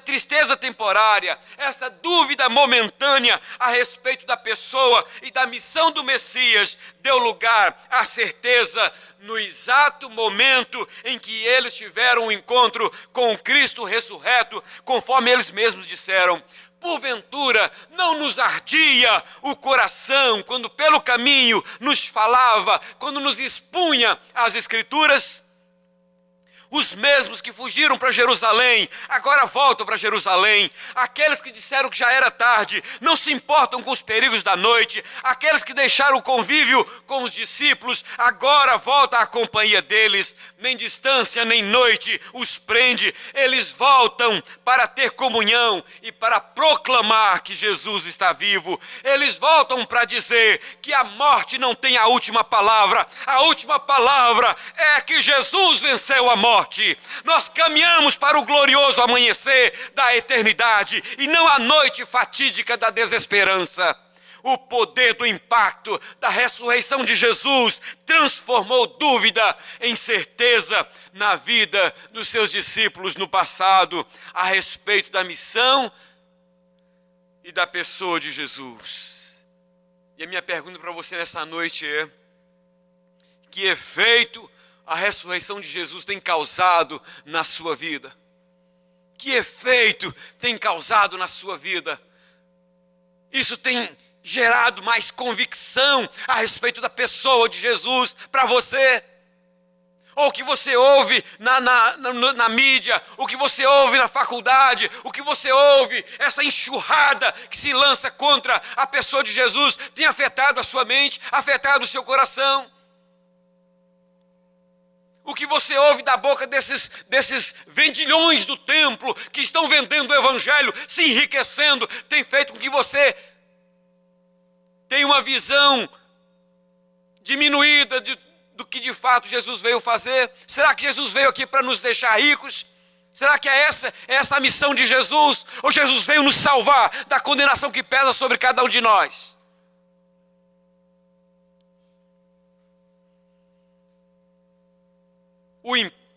tristeza temporária, essa dúvida momentânea a respeito da pessoa e da missão do Messias, deu lugar à certeza no exato momento em que eles tiveram um encontro com o Cristo ressurreto, conforme eles mesmos disseram, porventura não nos ardia o coração quando pelo caminho nos falava, quando nos expunha as Escrituras? Os mesmos que fugiram para Jerusalém, agora voltam para Jerusalém. Aqueles que disseram que já era tarde, não se importam com os perigos da noite. Aqueles que deixaram o convívio com os discípulos, agora voltam à companhia deles. Nem distância, nem noite os prende. Eles voltam para ter comunhão e para proclamar que Jesus está vivo. Eles voltam para dizer que a morte não tem a última palavra. A última palavra é que Jesus venceu a morte. Nós caminhamos para o glorioso amanhecer da eternidade e não a noite fatídica da desesperança. O poder do impacto da ressurreição de Jesus transformou dúvida em certeza na vida dos seus discípulos no passado, a respeito da missão e da pessoa de Jesus. E a minha pergunta para você nessa noite é: que efeito a ressurreição de Jesus tem causado na sua vida? Que efeito tem causado na sua vida? Isso tem gerado mais convicção a respeito da pessoa de Jesus para você? Ou o que você ouve na mídia, o que você ouve na faculdade, o que você ouve, essa enxurrada que se lança contra a pessoa de Jesus, tem afetado a sua mente, afetado o seu coração? O que você ouve da boca desses vendilhões do templo que estão vendendo o evangelho, se enriquecendo, tem feito com que você tenha uma visão diminuída do que de fato Jesus veio fazer? Será que Jesus veio aqui para nos deixar ricos? Será que é essa a missão de Jesus? Ou Jesus veio nos salvar da condenação que pesa sobre cada um de nós?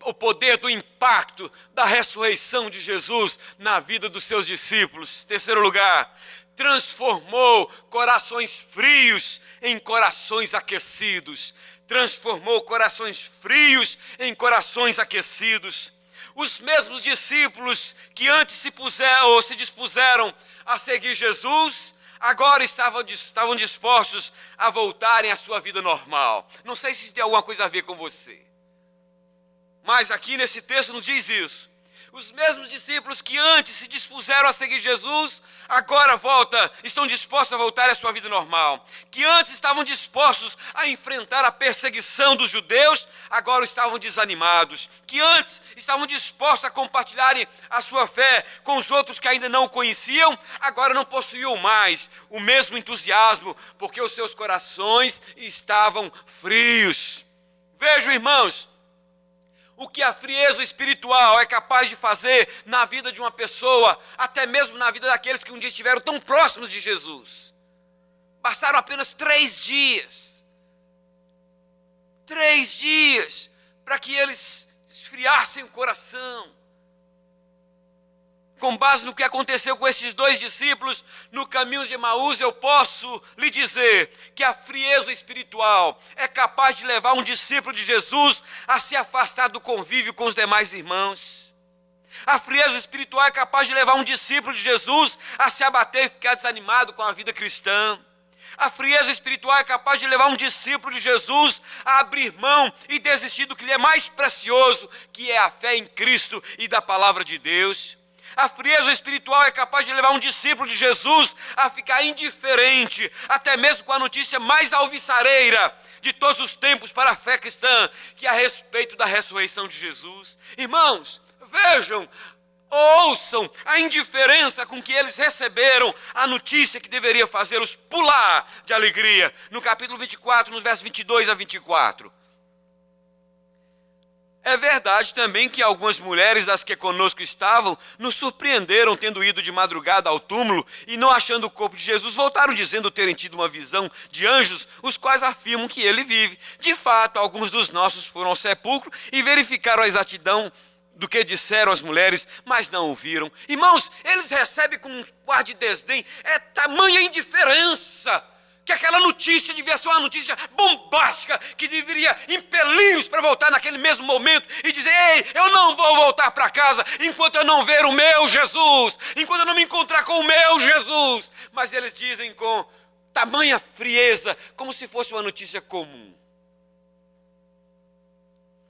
O poder do impacto da ressurreição de Jesus na vida dos seus discípulos. Terceiro lugar, transformou corações frios em corações aquecidos. Transformou corações frios em corações aquecidos. Os mesmos discípulos que antes se dispuseram a seguir Jesus, agora estavam dispostos a voltarem à sua vida normal. Não sei se isso tem alguma coisa a ver com você, mas aqui nesse texto nos diz isso. Os mesmos discípulos que antes se dispuseram a seguir Jesus, agora estão dispostos a voltar à sua vida normal. Que antes estavam dispostos a enfrentar a perseguição dos judeus, agora estavam desanimados. Que antes estavam dispostos a compartilharem a sua fé com os outros que ainda não o conheciam, agora não possuíam mais o mesmo entusiasmo, porque os seus corações estavam frios. Vejam, irmãos, o que a frieza espiritual é capaz de fazer na vida de uma pessoa, até mesmo na vida daqueles que um dia estiveram tão próximos de Jesus. Bastaram apenas 3 dias. 3 dias para que eles esfriassem o coração. Com base no que aconteceu com esses 2 discípulos no caminho de Emaús, eu posso lhe dizer que a frieza espiritual é capaz de levar um discípulo de Jesus a se afastar do convívio com os demais irmãos. A frieza espiritual é capaz de levar um discípulo de Jesus a se abater e ficar desanimado com a vida cristã. A frieza espiritual é capaz de levar um discípulo de Jesus a abrir mão e desistir do que lhe é mais precioso, que é a fé em Cristo e da palavra de Deus. A frieza espiritual é capaz de levar um discípulo de Jesus a ficar indiferente, até mesmo com a notícia mais alvissareira de todos os tempos para a fé cristã, que é a respeito da ressurreição de Jesus. Irmãos, vejam, ouçam a indiferença com que eles receberam a notícia que deveria fazê-los pular de alegria. No capítulo 24, nos versos 22 a 24. É verdade também que algumas mulheres das que conosco estavam nos surpreenderam tendo ido de madrugada ao túmulo e não achando o corpo de Jesus, voltaram dizendo terem tido uma visão de anjos, os quais afirmam que ele vive. De fato, alguns dos nossos foram ao sepulcro e verificaram a exatidão do que disseram as mulheres, mas não o viram. Irmãos, eles recebem com um ar de desdém, é tamanha indiferença que que aquela notícia devia ser uma notícia bombástica, que deveria impeli-los para voltar naquele mesmo momento e dizer: ei, eu não vou voltar para casa enquanto eu não ver o meu Jesus, enquanto eu não me encontrar com o meu Jesus. Mas eles dizem com tamanha frieza, como se fosse uma notícia comum.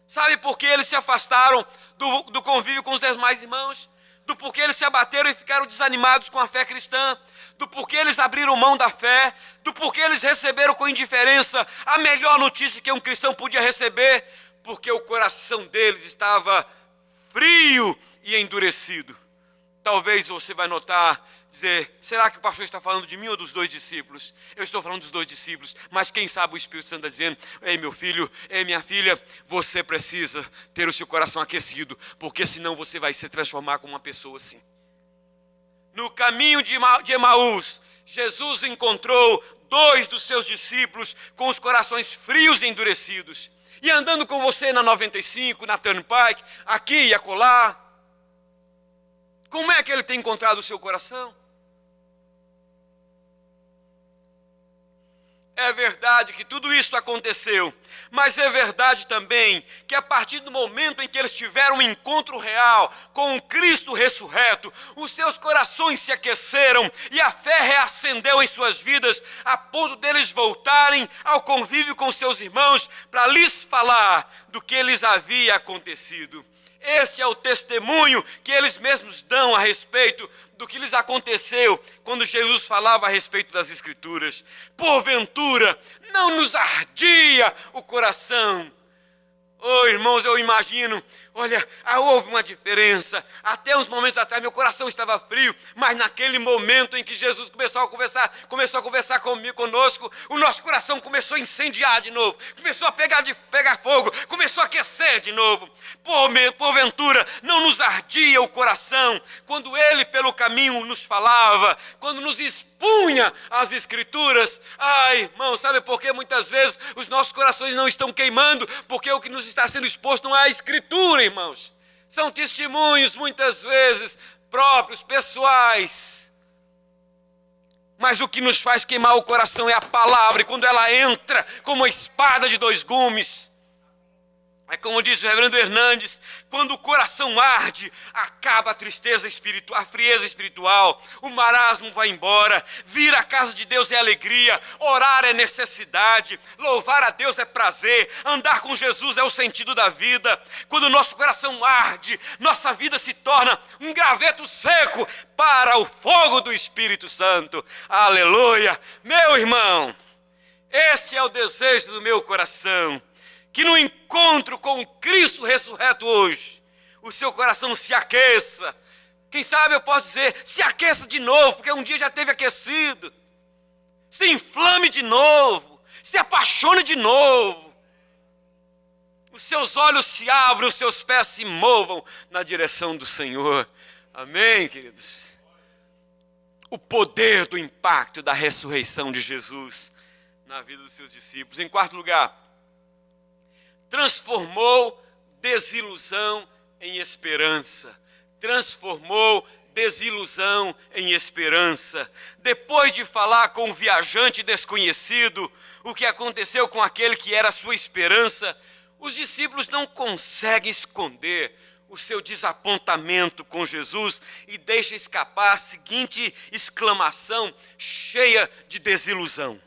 Sabe por que eles se afastaram do convívio com os demais irmãos? Do porquê eles se abateram e ficaram desanimados com a fé cristã? Do porquê eles abriram mão da fé? Do porquê eles receberam com indiferença a melhor notícia que um cristão podia receber? Porque o coração deles estava frio e endurecido. Talvez você vai notar, dizer: será que o pastor está falando de mim ou dos 2 discípulos? Eu estou falando dos 2 discípulos, mas quem sabe o Espírito Santo está dizendo: ei, meu filho, ei, minha filha, você precisa ter o seu coração aquecido, porque senão você vai se transformar como uma pessoa assim. No caminho de Emaús, Jesus encontrou 2 dos seus discípulos com os corações frios e endurecidos. E andando com você na 95, na Turnpike, aqui e acolá, como é que ele tem encontrado o seu coração? É verdade que tudo isso aconteceu, mas é verdade também que a partir do momento em que eles tiveram um encontro real com o Cristo ressurreto, os seus corações se aqueceram e a fé reacendeu em suas vidas, a ponto deles voltarem ao convívio com seus irmãos para lhes falar do que lhes havia acontecido. Este é o testemunho que eles mesmos dão a respeito do que lhes aconteceu quando Jesus falava a respeito das Escrituras. Porventura, não nos ardia o coração. Oh, irmãos, eu imagino, olha, houve uma diferença. Até uns momentos atrás meu coração estava frio, mas naquele momento em que Jesus começou a conversar conosco, o nosso coração começou a incendiar de novo, começou a pegar fogo, começou a aquecer de novo. Porventura, não nos ardia o coração quando Ele pelo caminho nos falava, quando nos expunha as Escrituras. Ai, irmão, sabe por que muitas vezes os nossos corações não estão queimando? Porque o que nos está sendo exposto não é a Escritura, irmãos. São testemunhos, muitas vezes, próprios, pessoais. Mas o que nos faz queimar o coração é a palavra, e quando ela entra como uma espada de 2 gumes, é como disse o reverendo Hernandes: quando o coração arde, acaba a tristeza espiritual, a frieza espiritual, o marasmo vai embora, vir à casa de Deus é alegria, orar é necessidade, louvar a Deus é prazer, andar com Jesus é o sentido da vida. Quando o nosso coração arde, nossa vida se torna um graveto seco para o fogo do Espírito Santo. Aleluia! Meu irmão, esse é o desejo do meu coração, que no encontro com o Cristo ressurreto hoje, o seu coração se aqueça. Quem sabe eu posso dizer, se aqueça de novo, porque um dia já esteve aquecido. Se inflame de novo, se apaixone de novo. Os seus olhos se abram, os seus pés se movam na direção do Senhor. Amém, queridos? O poder do impacto da ressurreição de Jesus na vida dos seus discípulos. Em 4º lugar, transformou desilusão em esperança. Transformou desilusão em esperança. Depois de falar com o viajante desconhecido, o que aconteceu com aquele que era a sua esperança, os discípulos não conseguem esconder o seu desapontamento com Jesus e deixam escapar a seguinte exclamação cheia de desilusão: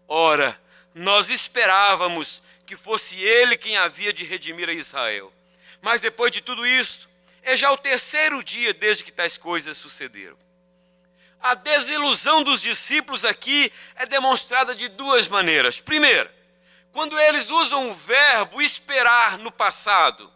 ora, nós esperávamos que fosse ele quem havia de redimir a Israel. Mas depois de tudo isso, é já o 3º dia desde que tais coisas sucederam. A desilusão dos discípulos aqui é demonstrada de 2 maneiras. Primeiro, quando eles usam o verbo esperar no passado.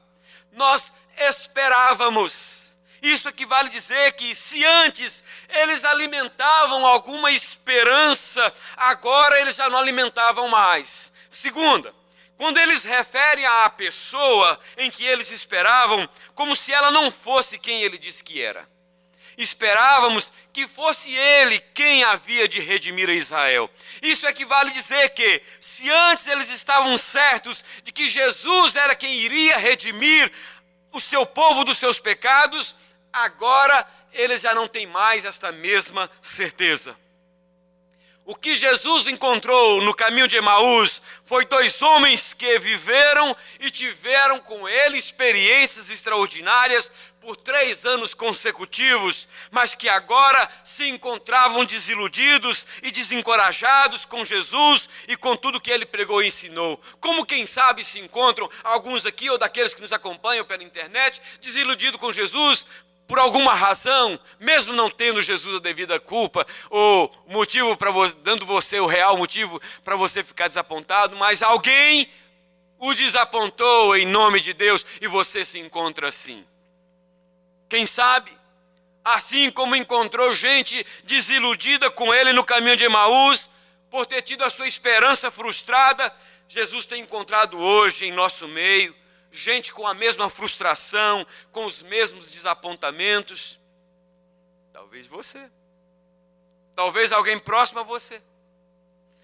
Nós esperávamos. Isso equivale a dizer que se antes eles alimentavam alguma esperança, agora eles já não alimentavam mais. Segunda, quando eles referem à pessoa em que eles esperavam, como se ela não fosse quem ele disse que era. Esperávamos que fosse ele quem havia de redimir a Israel. Isso equivale a dizer que, se antes eles estavam certos de que Jesus era quem iria redimir o seu povo dos seus pecados, agora eles já não têm mais esta mesma certeza. O que Jesus encontrou no caminho de Emaús foi 2 homens que viveram e tiveram com ele experiências extraordinárias por 3 anos consecutivos, mas que agora se encontravam desiludidos e desencorajados com Jesus e com tudo que ele pregou e ensinou. Como quem sabe se encontram alguns aqui ou daqueles que nos acompanham pela internet, desiludidos com Jesus, por alguma razão, mesmo não tendo Jesus a devida culpa, ou motivo para você, dando você o real motivo para você ficar desapontado, mas alguém o desapontou em nome de Deus e você se encontra assim. Quem sabe, assim como encontrou gente desiludida com ele no caminho de Emaús, por ter tido a sua esperança frustrada, Jesus tem encontrado hoje em nosso meio gente com a mesma frustração, com os mesmos desapontamentos. Talvez você. Talvez alguém próximo a você.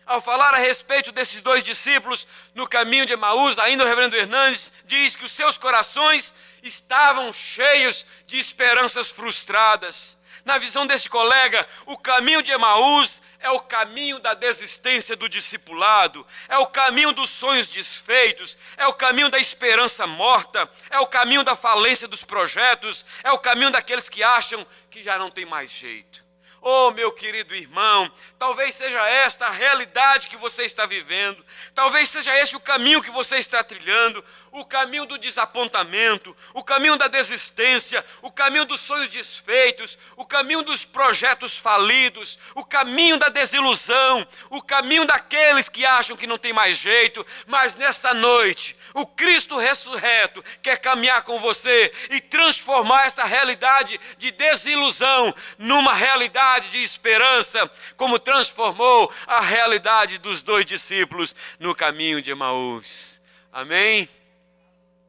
Ao falar a respeito desses 2 discípulos no caminho de Emaús, ainda o reverendo Hernandes diz que os seus corações estavam cheios de esperanças frustradas. Na visão desse colega, o caminho de Emaús é o caminho da desistência do discipulado, é o caminho dos sonhos desfeitos, é o caminho da esperança morta, é o caminho da falência dos projetos, é o caminho daqueles que acham que já não tem mais jeito. Oh, meu querido irmão, talvez seja esta a realidade que você está vivendo, talvez seja esse o caminho que você está trilhando, o caminho do desapontamento, o caminho da desistência, o caminho dos sonhos desfeitos, o caminho dos projetos falidos, o caminho da desilusão, o caminho daqueles que acham que não tem mais jeito, mas nesta noite, o Cristo ressurreto quer caminhar com você e transformar esta realidade de desilusão numa realidade de esperança, como transformou a realidade dos 2 discípulos no caminho de Emaús. Amém?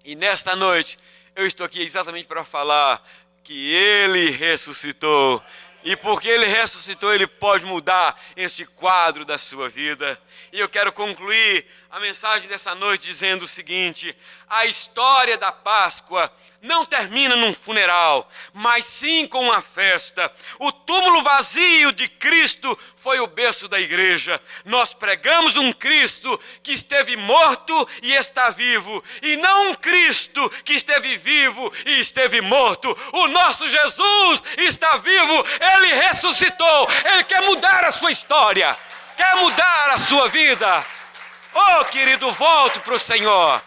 E nesta noite, eu estou aqui exatamente para falar que Ele ressuscitou. E porque Ele ressuscitou, Ele pode mudar esse quadro da sua vida. E eu quero concluir a mensagem dessa noite dizendo o seguinte: a história da Páscoa não termina num funeral, mas sim com uma festa. O túmulo vazio de Cristo foi o berço da igreja. Nós pregamos um Cristo que esteve morto e está vivo, e não um Cristo que esteve vivo e esteve morto. O nosso Jesus está vivo, Ele ressuscitou, Ele quer mudar a sua história, quer mudar a sua vida. Oh, querido, volte para o Senhor.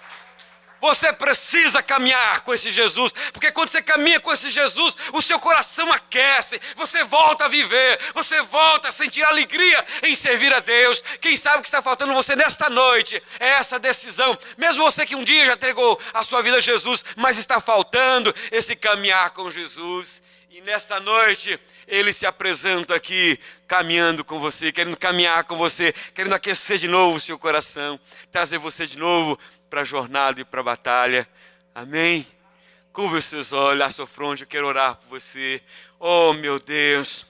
Você precisa caminhar com esse Jesus, porque quando você caminha com esse Jesus, o seu coração aquece, você volta a viver, você volta a sentir alegria em servir a Deus. Quem sabe o que está faltando você nesta noite é essa decisão. Mesmo você que um dia já entregou a sua vida a Jesus, mas está faltando esse caminhar com Jesus. E nesta noite, Ele se apresenta aqui, caminhando com você, querendo caminhar com você, querendo aquecer de novo o seu coração, trazer você de novo para a jornada e para a batalha. Amém? Curva os seus olhos, a sua fronte, eu quero orar por você. Oh, meu Deus,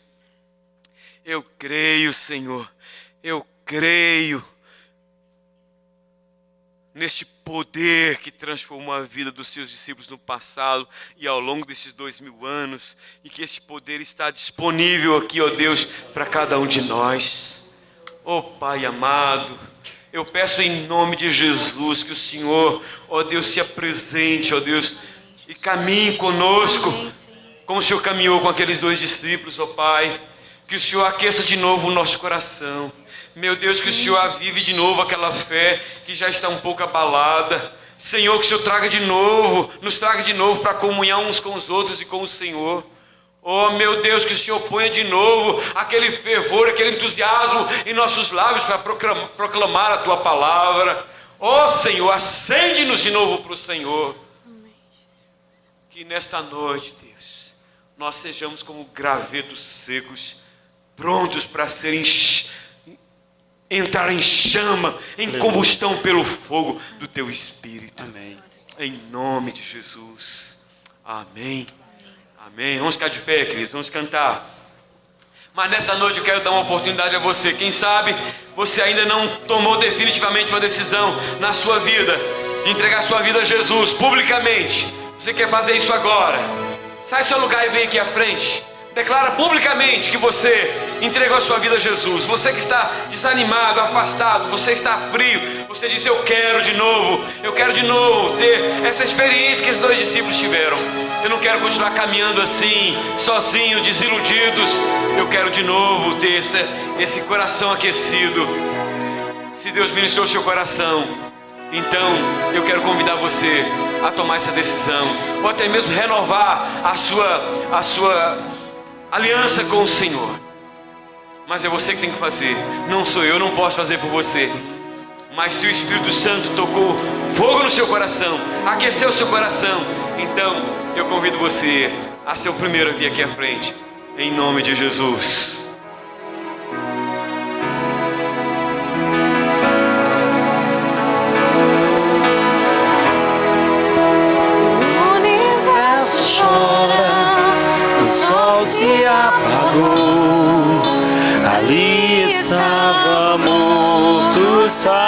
eu creio, Senhor, eu creio neste poder que transformou a vida dos seus discípulos no passado e ao longo desses 2000 anos, e que esse poder está disponível aqui, ó Deus, para cada um de nós. Ó Pai amado, eu peço em nome de Jesus que o Senhor, ó Deus, se apresente, ó Deus, e caminhe conosco, como o Senhor caminhou com aqueles 2 discípulos, ó Pai. Que o Senhor aqueça de novo o nosso coração. Meu Deus, que o Senhor avive de novo aquela fé que já está um pouco abalada. Senhor, que o Senhor traga de novo, nos traga de novo para a comunhão uns com os outros e com o Senhor. Oh, meu Deus, que o Senhor ponha de novo aquele fervor, aquele entusiasmo em nossos lábios para proclamar a Tua palavra. Oh, Senhor, acende-nos de novo para o Senhor. Que nesta noite, Deus, nós sejamos como gravetos secos, prontos para serem entrar em chama, em combustão pelo fogo do Teu Espírito. Amém. Em nome de Jesus. Amém. Amém. Vamos ficar de pé, queridos. Vamos cantar. Mas nessa noite eu quero dar uma oportunidade a você. Quem sabe você ainda não tomou definitivamente uma decisão na sua vida, de entregar sua vida a Jesus publicamente. Você quer fazer isso agora? Sai do seu lugar e vem aqui à frente. Declara publicamente que você entregou a sua vida a Jesus, você que está desanimado, afastado, você está frio, você diz: eu quero de novo ter essa experiência que esses 2 discípulos tiveram. Eu não quero continuar caminhando assim, sozinho, desiludidos. Eu quero de novo ter esse coração aquecido. Se Deus ministrou o seu coração, então eu quero convidar você a tomar essa decisão, ou até mesmo renovar a sua aliança com o Senhor. Mas é você que tem que fazer, não sou eu, não posso fazer por você. Mas se o Espírito Santo tocou fogo no seu coração, aqueceu o seu coração, então eu convido você a ser o primeiro a vir aqui à frente, em nome de Jesus. O universo chora, o sol se apagou, ali estava morto Salvador.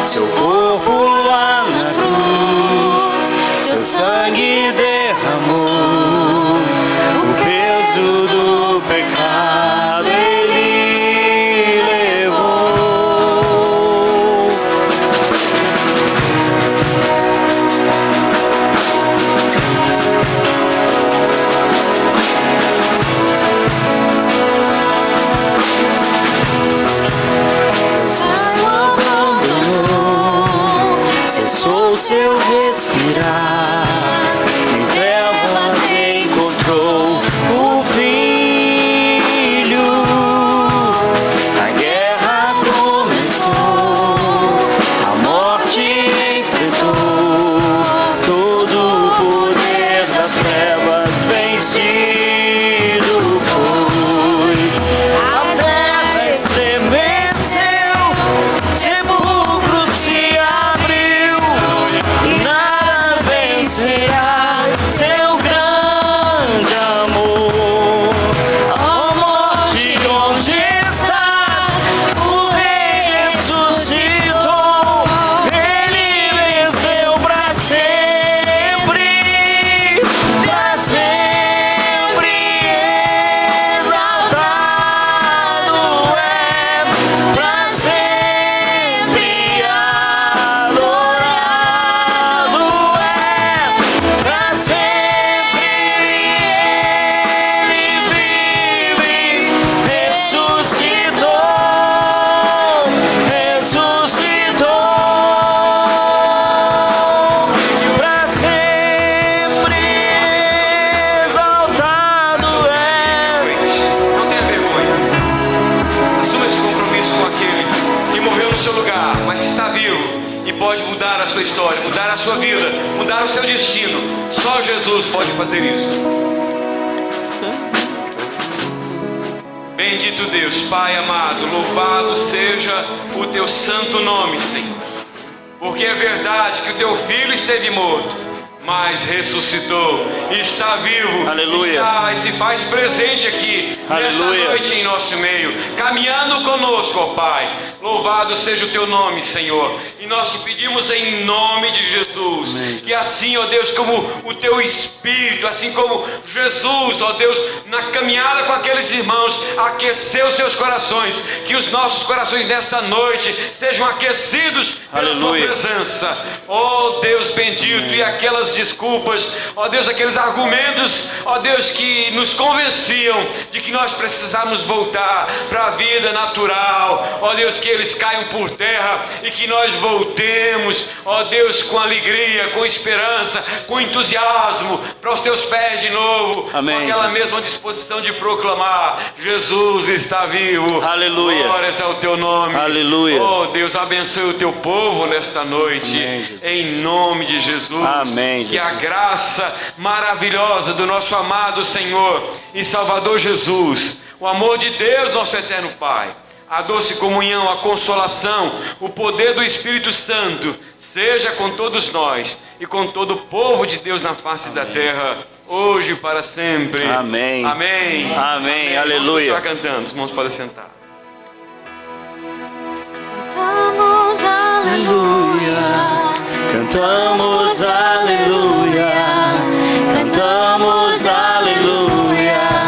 Seu corpo lá na cruz, seu sangue derramou, o peso do pecado ele levou. Céu abandonou, cessou seu respirar, em trevas encontrou o Filho. A guerra começou, a morte enfrentou, todo o poder das trevas vencido foi. A terra estremeceu, o sepulcro se abriu, e nada vencerá seu grande amor. Ó morte, onde estás? O Rei ressuscitou, ele venceu para sempre exaltado é, para sempre adorado é, para sempre ele vive, ressuscitou, para sempre exaltado é. Não tenha vergonha. Assuma esse compromisso com aquele que morreu no seu lugar, mas que está vivo e pode mudar a sua história, mudar a sua vida, mudar o seu destino. Só Jesus pode fazer isso. Bendito Deus, Pai amado, louvado seja o teu santo nome, Senhor. Porque é verdade que o teu filho esteve morto, mas ressuscitou, está vivo, Aleluia. está e se faz presente aqui, nesta Aleluia. noite em nosso meio, caminhando conosco, ó Pai. Louvado seja o teu nome, Senhor. E nós te pedimos em nome de Jesus, que assim, ó Deus, como o teu Espírito, assim como Jesus, ó Deus, na caminhada com aqueles irmãos, aqueceu seus corações, que os nossos corações nesta noite sejam aquecidos pela tua Aleluia. presença, ó Deus bendito. E aquelas desculpas, ó Deus, aqueles argumentos, ó Deus, que nos convenciam de que nós precisamos voltar para a vida natural, ó Deus, que eles caiam por terra e que nós voltemos, ó Deus, com alegria, com esperança, com entusiasmo para os teus pés de novo. Amém, com aquela Jesus. mesma disposição de proclamar: Jesus está vivo. Aleluia. Glórias ao teu nome. Aleluia. Oh Deus, abençoe o teu povo nesta noite. Amém, Jesus. Em nome de Jesus. Amém, Que a Jesus. graça maravilhosa do nosso amado Senhor e Salvador Jesus, o amor de Deus, nosso eterno Pai, a doce comunhão, a consolação, o poder do Espírito Santo, seja com todos nós e com todo o povo de Deus na face da terra, hoje e para sempre. Amém. Amém. Amém. Aleluia. Vamos continuar cantando, os irmãos podem sentar. Cantamos aleluia, cantamos aleluia, cantamos aleluia.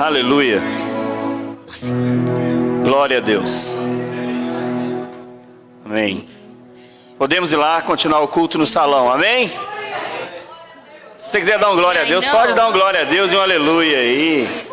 Aleluia. Glória a Deus. Amém. Podemos ir lá continuar o culto no salão, amém? Se você quiser dar um glória a Deus, pode dar um glória a Deus e um aleluia aí.